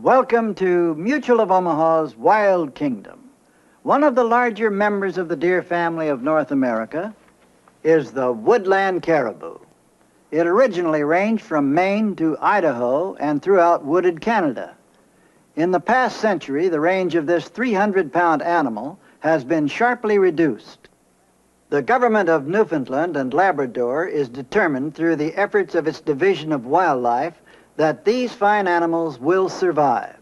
Welcome to Mutual of Omaha's Wild Kingdom. One of the larger members of the deer family of North America is the Woodland Caribou. It originally ranged from Maine to Idaho and throughout wooded Canada. In the past century, the range of this 300-pound animal has been sharply reduced. The government of Newfoundland and Labrador is determined through the efforts of its Division of Wildlife that these fine animals will survive.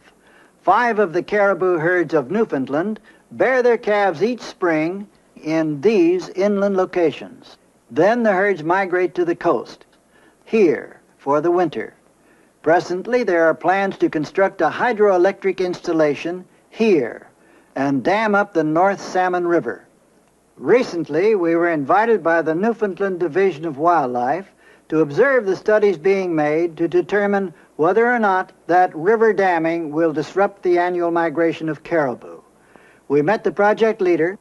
5 of the caribou herds of Newfoundland bear their calves each spring in these inland locations. Then the herds migrate to the coast, here for the winter. Presently, there are plans to construct a hydroelectric installation here and dam up the North Salmon River. Recently, we were invited by the Newfoundland Division of Wildlife to observe the studies being made to determine whether or not that river damming will disrupt the annual migration of caribou. We met the project leader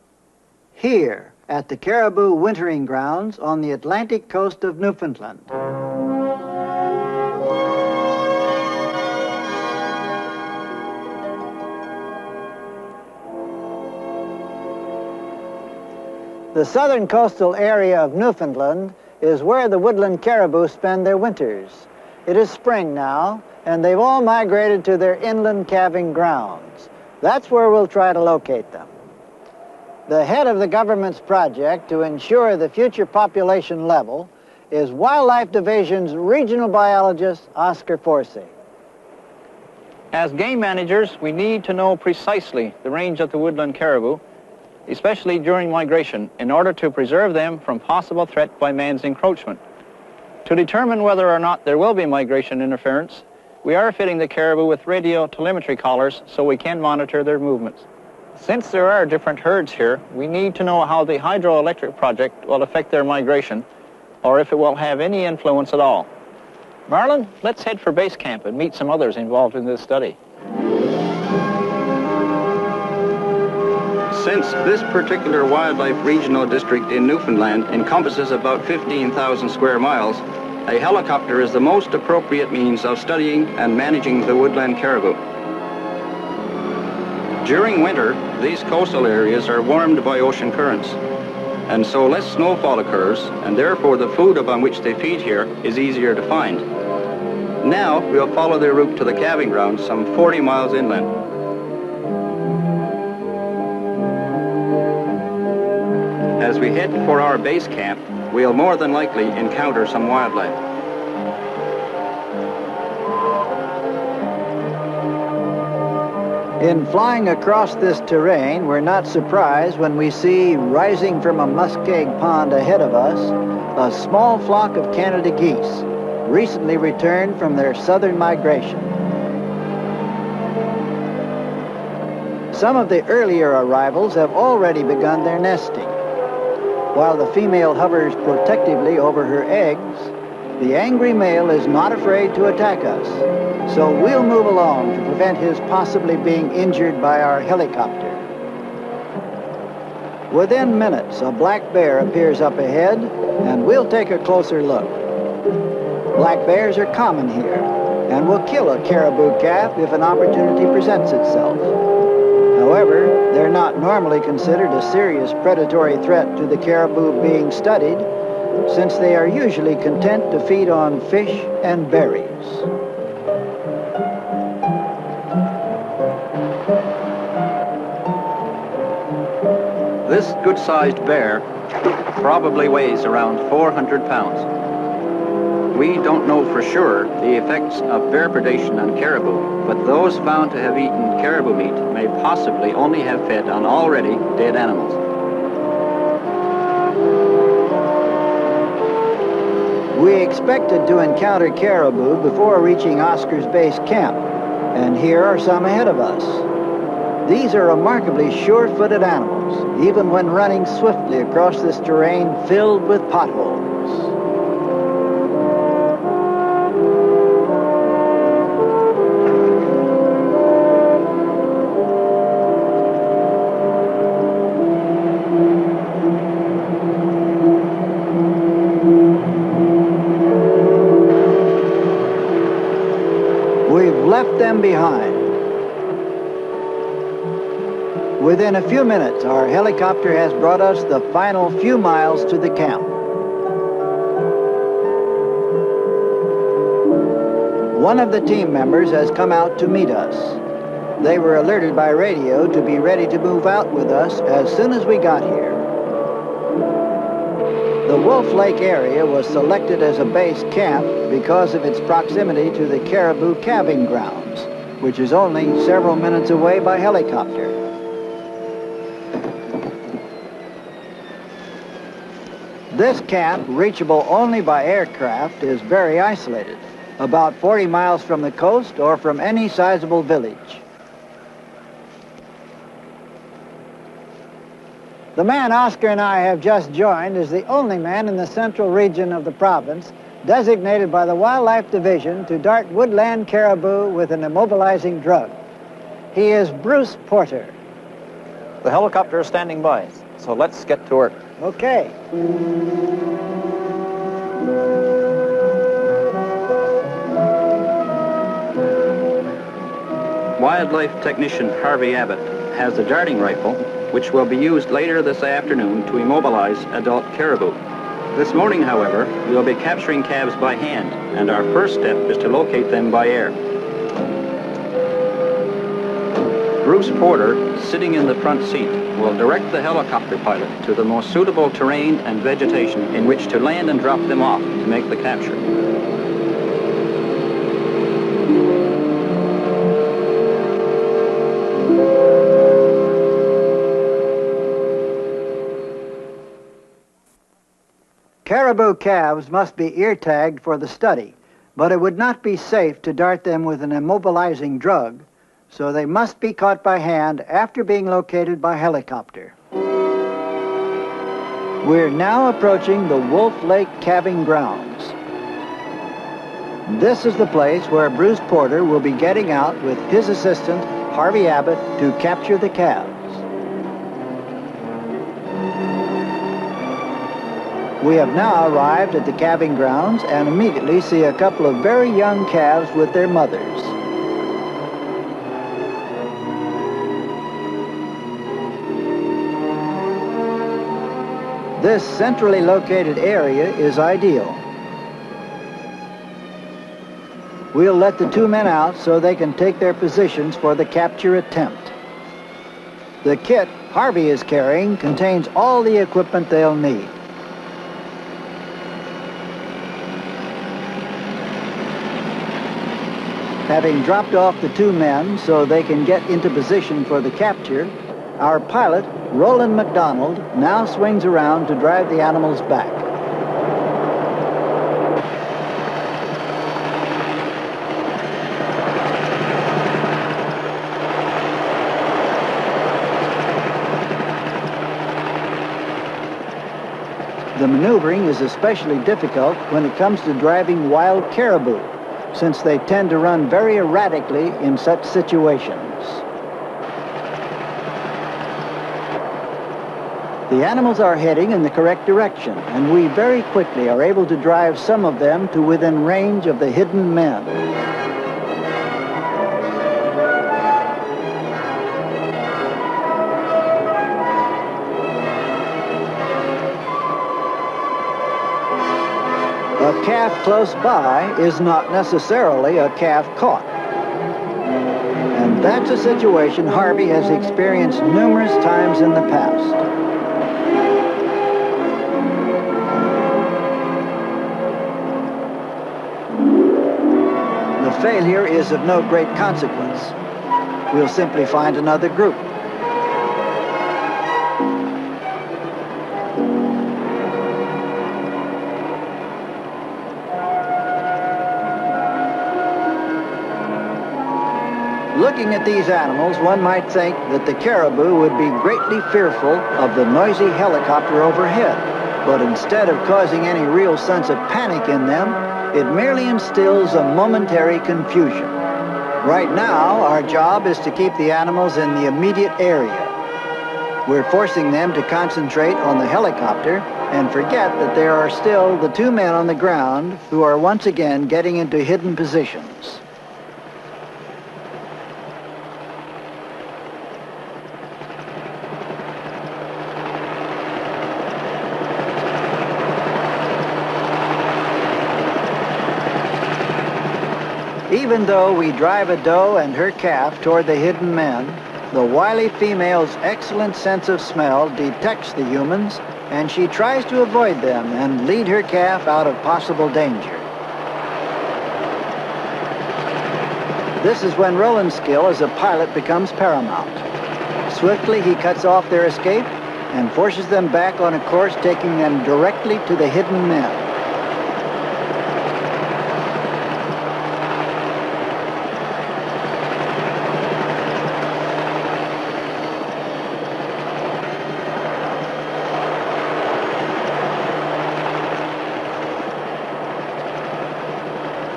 here at the caribou wintering grounds on the Atlantic coast of Newfoundland. The southern coastal area of Newfoundland is where the woodland caribou spend their winters. It is spring now, and they've all migrated to their inland calving grounds. That's where we'll try to locate them. The head of the government's project to ensure the future population level is Wildlife Division's regional biologist, Oscar Forsey. As game managers, we need to know precisely the range of the woodland caribou, especially during migration, in order to preserve them from possible threat by man's encroachment. To determine whether or not there will be migration interference, we are fitting the caribou with radio telemetry collars so we can monitor their movements. Since there are different herds here, we need to know how the hydroelectric project will affect their migration, or if it will have any influence at all. Marlin, let's head for base camp and meet some others involved in this study. Since this particular wildlife regional district in Newfoundland encompasses about 15,000 square miles, a helicopter is the most appropriate means of studying and managing the woodland caribou. During winter, these coastal areas are warmed by ocean currents, and so less snowfall occurs, and therefore the food upon which they feed here is easier to find. Now we'll follow their route to the calving grounds some 40 miles inland. As we head for our base camp, we'll more than likely encounter some wildlife. In flying across this terrain, we're not surprised when we see, rising from a muskeg pond ahead of us, a small flock of Canada geese, recently returned from their southern migration. Some of the earlier arrivals have already begun their nesting. While the female hovers protectively over her eggs, the angry male is not afraid to attack us, so we'll move along to prevent his possibly being injured by our helicopter. Within minutes, a black bear appears up ahead, and we'll take a closer look. Black bears are common here, and will kill a caribou calf if an opportunity presents itself. However, they're not normally considered a serious predatory threat to the caribou being studied, since they are usually content to feed on fish and berries. This good-sized bear probably weighs around 400 pounds. We don't know for sure the effects of bear predation on caribou, but those found to have eaten caribou meat may possibly only have fed on already dead animals. We expected to encounter caribou before reaching Oscar's base camp, and here are some ahead of us. These are remarkably sure-footed animals, even when running swiftly across this terrain filled with potholes. We've left them behind. Within a few minutes, our helicopter has brought us the final few miles to the camp. One of the team members has come out to meet us. They were alerted by radio to be ready to move out with us as soon as we got here. The Wolf Lake area was selected as a base camp because of its proximity to the caribou calving grounds, which is only several minutes away by helicopter. This camp, reachable only by aircraft, is very isolated, about 40 miles from the coast or from any sizable village. The man Oscar and I have just joined is the only man in the central region of the province designated by the Wildlife Division to dart woodland caribou with an immobilizing drug. He is Bruce Porter. The helicopter is standing by, so let's get to work. Okay. Wildlife technician Harvey Abbott has a darting rifle, which will be used later this afternoon to immobilize adult caribou. This morning, however, we'll be capturing calves by hand, and our first step is to locate them by air. Bruce Porter, sitting in the front seat, will direct the helicopter pilot to the most suitable terrain and vegetation in which to land and drop them off to make the capture. Caribou calves must be ear-tagged for the study, but it would not be safe to dart them with an immobilizing drug, so they must be caught by hand after being located by helicopter. We're now approaching the Wolf Lake calving grounds. This is the place where Bruce Porter will be getting out with his assistant, Harvey Abbott, to capture the calves. We have now arrived at the calving grounds and immediately see a couple of very young calves with their mothers. This centrally located area is ideal. We'll let the two men out so they can take their positions for the capture attempt. The kit Harvey is carrying contains all the equipment they'll need. Having dropped off the two men so they can get into position for the capture, our pilot, Roland McDonald, now swings around to drive the animals back. The maneuvering is especially difficult when it comes to driving wild caribou, since they tend to run very erratically in such situations. The animals are heading in the correct direction, and we very quickly are able to drive some of them to within range of the hidden men. A calf close by is not necessarily a calf caught. And that's a situation Harvey has experienced numerous times in the past. The failure is of no great consequence. We'll simply find another group. Looking at these animals, one might think that the caribou would be greatly fearful of the noisy helicopter overhead, but instead of causing any real sense of panic in them, it merely instills a momentary confusion. Right now, our job is to keep the animals in the immediate area. We're forcing them to concentrate on the helicopter and forget that there are still the two men on the ground who are once again getting into hidden positions. even though we drive a doe and her calf toward the hidden men, the wily female's excellent sense of smell detects the humans, and she tries to avoid them and lead her calf out of possible danger. This is when Roland's skill as a pilot becomes paramount. Swiftly, he cuts off their escape and forces them back on a course taking them directly to the hidden men.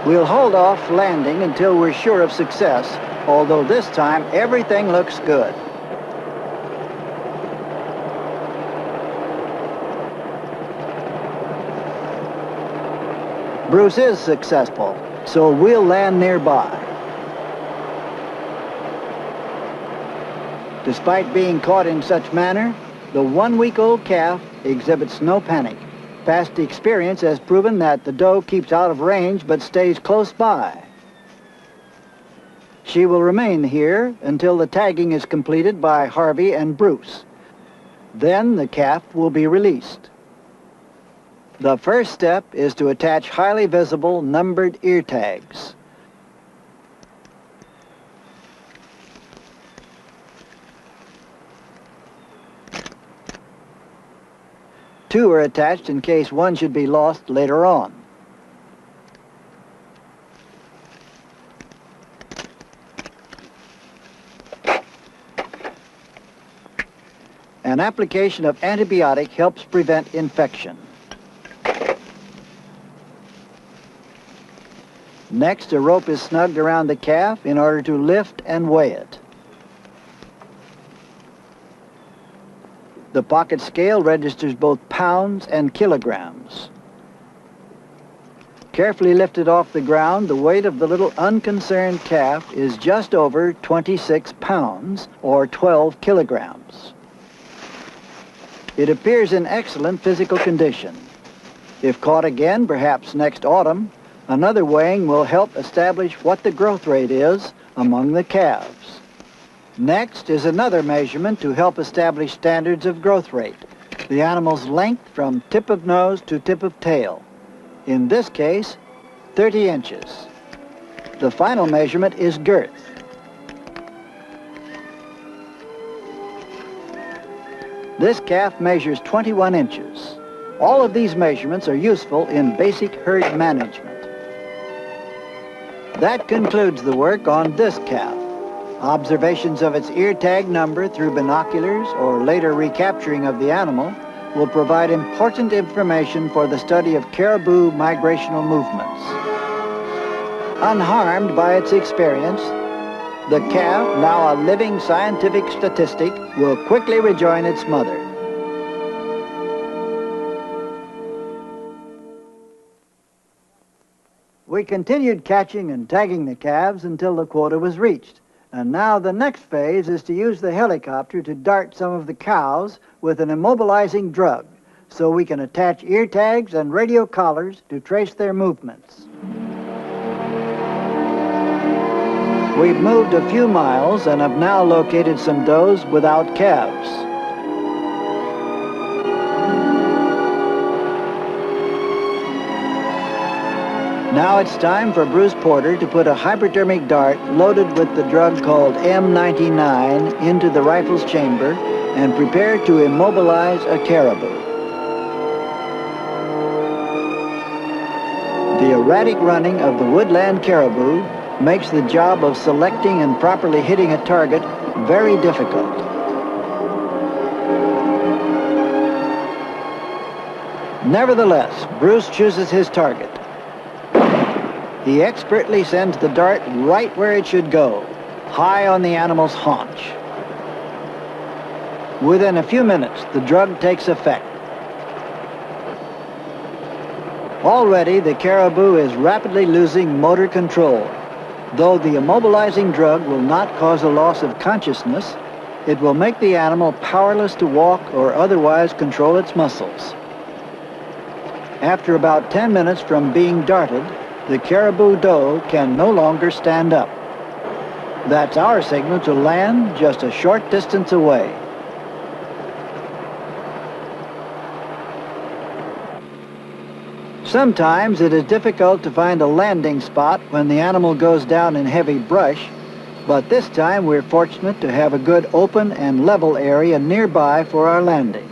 We'll hold off landing until we're sure of success, although this time everything looks good. Bruce is successful, so we'll land nearby. Despite being caught in such manner, the 1-week-old calf exhibits no panic. Past experience has proven that the doe keeps out of range but stays close by. She will remain here until the tagging is completed by Harvey and Bruce. Then the calf will be released. The first step is to attach highly visible numbered ear tags. Two are attached in case one should be lost later on. An application of antibiotic helps prevent infection. Next, a rope is snugged around the calf in order to lift and weigh it. The pocket scale registers both pounds and kilograms. Carefully lifted off the ground, the weight of the little unconcerned calf is just over 26 pounds, or 12 kilograms. It appears in excellent physical condition. If caught again, perhaps next autumn, another weighing will help establish what the growth rate is among the calves. Next is another measurement to help establish standards of growth rate, the animal's length from tip of nose to tip of tail. In this case, 30 inches. The final measurement is girth. This calf measures 21 inches. All of these measurements are useful in basic herd management. That concludes the work on this calf. Observations of its ear tag number through binoculars or later recapturing of the animal will provide important information for the study of caribou migrational movements. Unharmed by its experience, the calf, now a living scientific statistic, will quickly rejoin its mother. We continued catching and tagging the calves until the quota was reached. And now the next phase is to use the helicopter to dart some of the cows with an immobilizing drug, so we can attach ear tags and radio collars to trace their movements. We've moved a few miles and have now located some does without calves. Now it's time for Bruce Porter to put a hypodermic dart loaded with the drug called M99 into the rifle's chamber and prepare to immobilize a caribou. The erratic running of the woodland caribou makes the job of selecting and properly hitting a target very difficult. Nevertheless, Bruce chooses his target. He expertly sends the dart right where it should go, high on the animal's haunch. Within a few minutes, the drug takes effect. Already, the caribou is rapidly losing motor control. Though the immobilizing drug will not cause a loss of consciousness, it will make the animal powerless to walk or otherwise control its muscles. After about 10 minutes from being darted, the caribou doe can no longer stand up. That's our signal to land just a short distance away. Sometimes it is difficult to find a landing spot when the animal goes down in heavy brush, but this time we're fortunate to have a good open and level area nearby for our landing.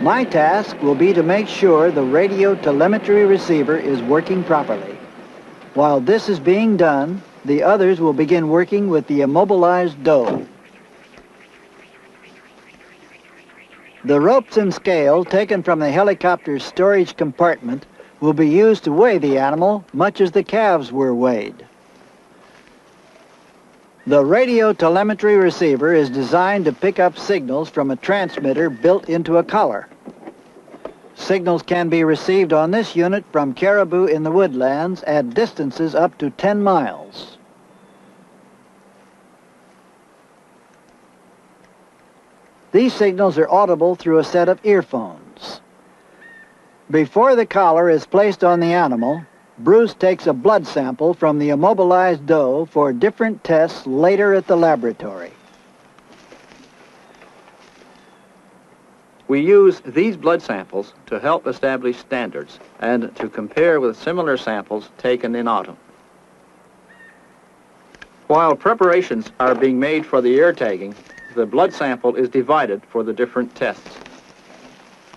My task will be to make sure the radio telemetry receiver is working properly. While this is being done, the others will begin working with the immobilized doe. The ropes and scale taken from the helicopter's storage compartment will be used to weigh the animal much as the calves were weighed. The radio telemetry receiver is designed to pick up signals from a transmitter built into a collar. Signals can be received on this unit from caribou in the woodlands at distances up to 10 miles. These signals are audible through a set of earphones. Before the collar is placed on the animal, Bruce takes a blood sample from the immobilized doe for different tests later at the laboratory. We use these blood samples to help establish standards and to compare with similar samples taken in autumn. While preparations are being made for the ear tagging, the blood sample is divided for the different tests.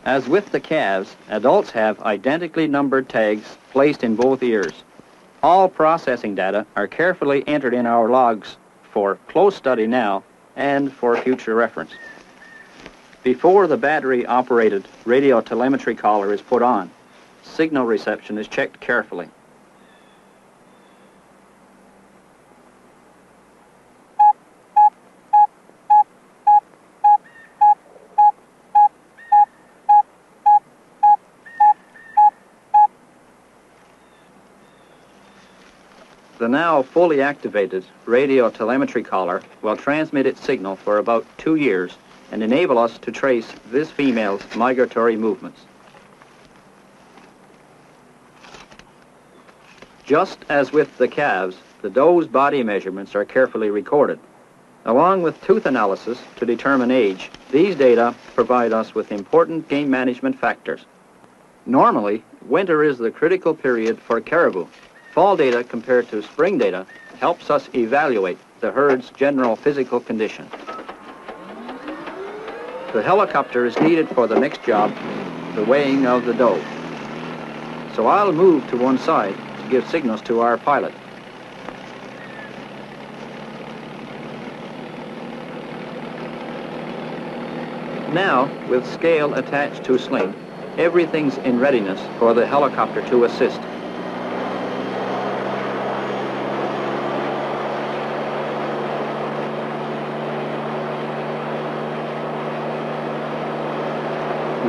As with the calves, adults have identically numbered tags placed in both ears. All processing data are carefully entered in our logs for close study now and for future reference. Before the battery-operated radio telemetry collar is put on, signal reception is checked carefully. The now fully activated radio telemetry collar will transmit its signal for about 2 years and enable us to trace this female's migratory movements. Just as with the calves, the doe's body measurements are carefully recorded. Along with tooth analysis to determine age, these data provide us with important game management factors. Normally, winter is the critical period for caribou. Fall data compared to spring data helps us evaluate the herd's general physical condition. The helicopter is needed for the next job, the weighing of the doe. So I'll move to one side to give signals to our pilot. Now, with scale attached to sling, everything's in readiness for the helicopter to assist.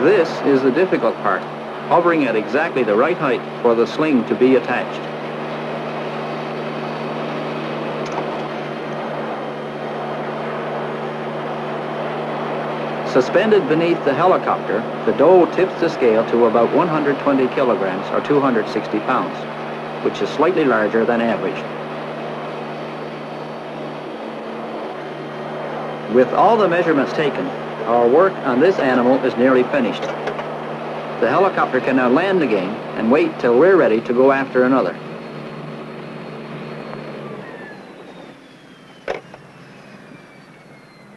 This is the difficult part, hovering at exactly the right height for the sling to be attached. Suspended beneath the helicopter, the doe tips the scale to about 120 kilograms or 260 pounds, which is slightly larger than average. With all the measurements taken, our work on this animal is nearly finished. The helicopter can now land again and wait till we're ready to go after another.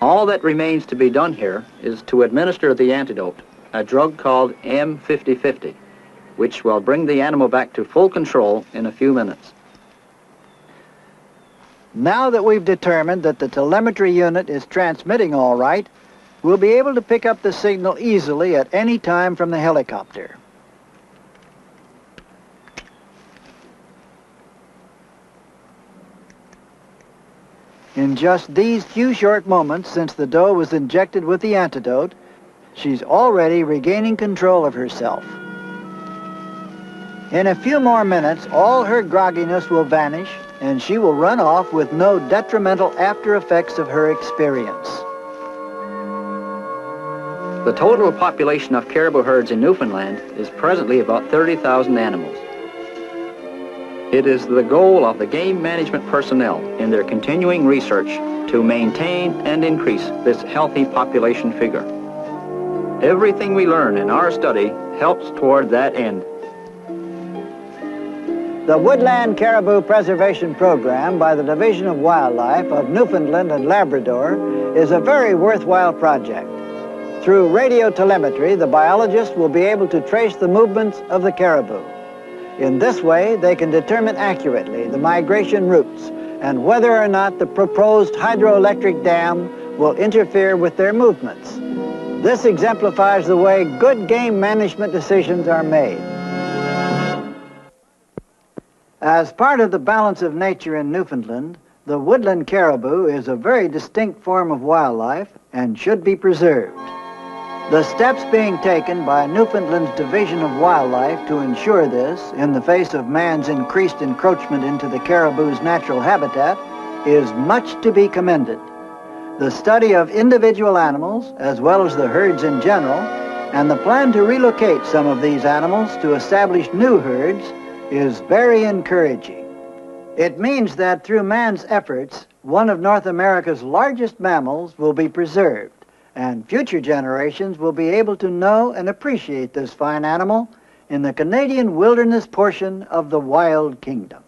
All that remains to be done here is to administer the antidote, a drug called M5050, which will bring the animal back to full control in a few minutes. Now that we've determined that the telemetry unit is transmitting all right, we'll be able to pick up the signal easily at any time from the helicopter. In just these few short moments since the doe was injected with the antidote, she's already regaining control of herself. In a few more minutes, all her grogginess will vanish and she will run off with no detrimental after effects of her experience. The total population of caribou herds in Newfoundland is presently about 30,000 animals. It is the goal of the game management personnel in their continuing research to maintain and increase this healthy population figure. Everything we learn in our study helps toward that end. The Woodland Caribou Preservation Program by the Division of Wildlife of Newfoundland and Labrador is a very worthwhile project. Through radio telemetry, the biologists will be able to trace the movements of the caribou. In this way, they can determine accurately the migration routes and whether or not the proposed hydroelectric dam will interfere with their movements. This exemplifies the way good game management decisions are made. As part of the balance of nature in Newfoundland, the woodland caribou is a very distinct form of wildlife and should be preserved. The steps being taken by Newfoundland's Division of Wildlife to ensure this, in the face of man's increased encroachment into the caribou's natural habitat, is much to be commended. The study of individual animals, as well as the herds in general, and the plan to relocate some of these animals to establish new herds is very encouraging. It means that through man's efforts, one of North America's largest mammals will be preserved, and future generations will be able to know and appreciate this fine animal in the Canadian wilderness portion of the Wild Kingdom.